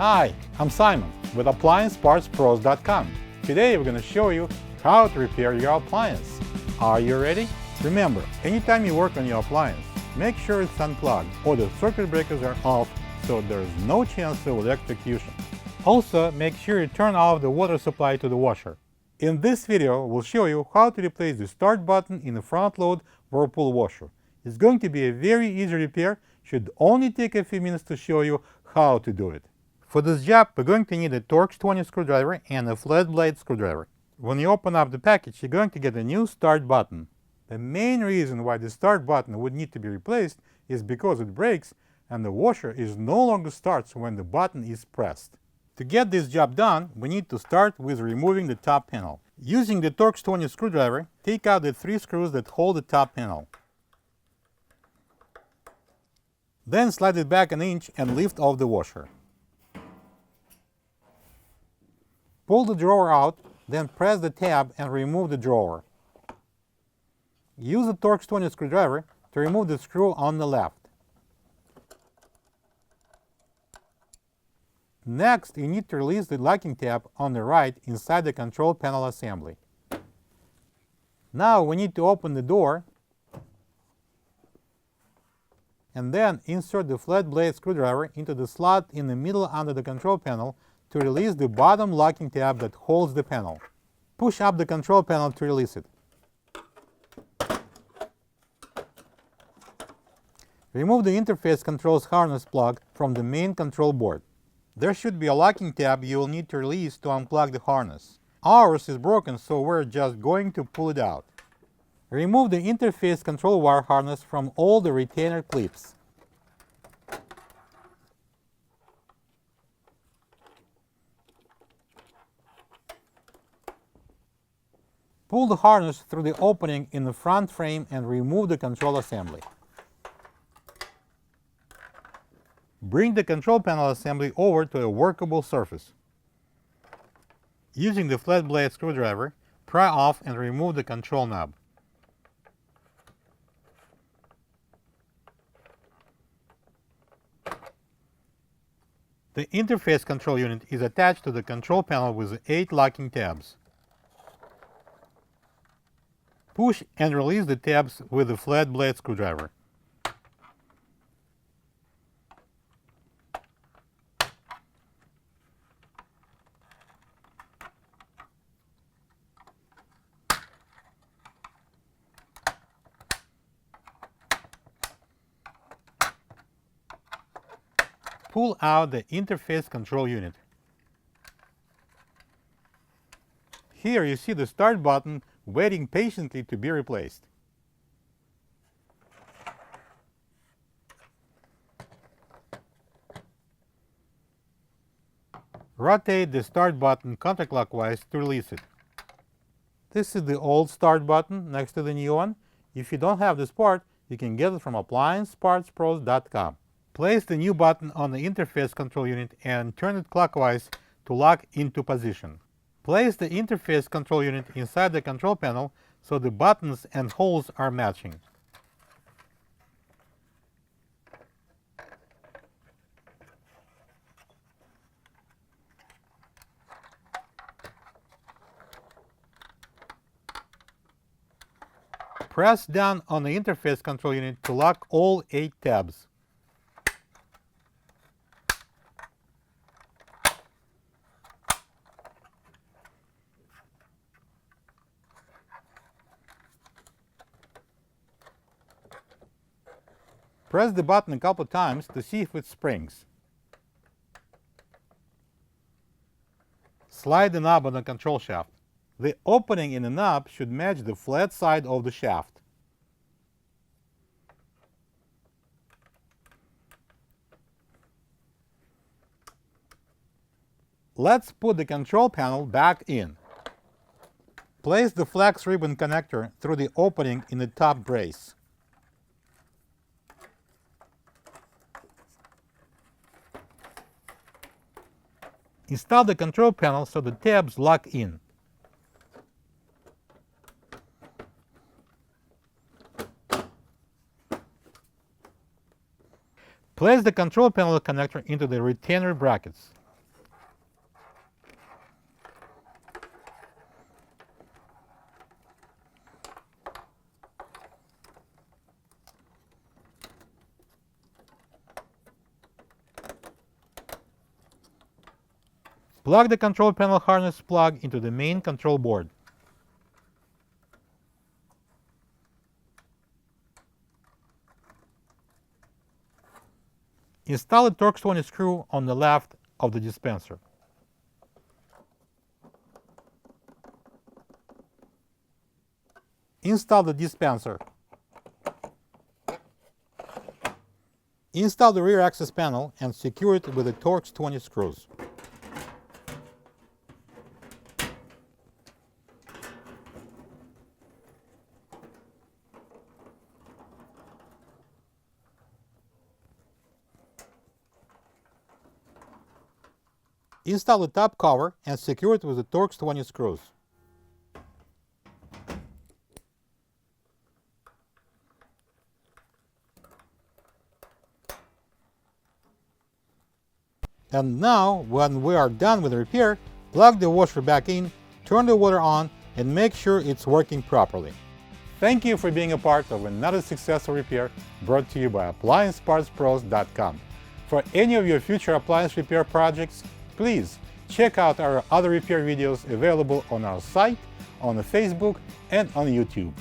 Hi, I'm Simon with AppliancePartsPros.com. Today we're going to show you how to repair your appliance. Are you ready? Remember, anytime you work on your appliance, make sure it's unplugged or the circuit breakers are off so there's no chance of electrocution. Also, make sure you turn off the water supply to the washer. In this video, we'll show you how to replace the start button in the front-load Whirlpool washer. It's going to be a very easy repair, should only take a few minutes to show you how to do it. For this job, we're going to need a Torx 20 screwdriver and a flat blade screwdriver. When you open up the package, you're going to get a new start button. The main reason why the start button would need to be replaced is because it breaks and the washer is no longer starts when the button is pressed. To get this job done, we need to start with removing the top panel. Using the Torx 20 screwdriver, take out the 3 screws that hold the top panel. Then slide it back an inch and lift off the washer. Pull the drawer out, then press the tab and remove the drawer. Use the Torx 20 screwdriver to remove the screw on the left. Next, you need to release the locking tab on the right inside the control panel assembly. Now we need to open the door and then insert the flat blade screwdriver into the slot in the middle under the control panel to release the bottom locking tab that holds the panel. Push up the control panel to release it. Remove the interface controls harness plug from the main control board. There should be a locking tab you will need to release to unplug the harness. Ours is broken, so we're just going to pull it out. Remove the interface control wire harness from all the retainer clips. Pull the harness through the opening in the front frame and remove the control assembly. Bring the control panel assembly over to a workable surface. Using the flat blade screwdriver, pry off and remove the control knob. The interface control unit is attached to the control panel with 8 locking tabs. Push and release the tabs with the flat blade screwdriver. Pull out the interface control unit. Here you see the start button waiting patiently to be replaced. Rotate the start button counterclockwise to release it. This is the old start button next to the new one. If you don't have this part, you can get it from AppliancePartsPros.com. Place the new button on the interface control unit and turn it clockwise to lock into position. Place the interface control unit inside the control panel so the buttons and holes are matching. Press down on the interface control unit to lock all 8 tabs. Press the button a couple times to see if it springs. Slide the knob on the control shaft. The opening in the knob should match the flat side of the shaft. Let's put the control panel back in. Place the flex ribbon connector through the opening in the top brace. Install the control panel so the tabs lock in. Place the control panel connector into the retainer brackets. Plug the control panel harness plug into the main control board. Install the Torx 20 screw on the left of the dispenser. Install the dispenser. Install the rear access panel and secure it with the Torx 20 screws. Install the top cover and secure it with the Torx 20 screws. And now, when we are done with the repair, plug the washer back in, turn the water on, and make sure it's working properly. Thank you for being a part of another successful repair brought to you by AppliancePartsPros.com. For any of your future appliance repair projects, please check out our other repair videos available on our site, on Facebook, and on YouTube.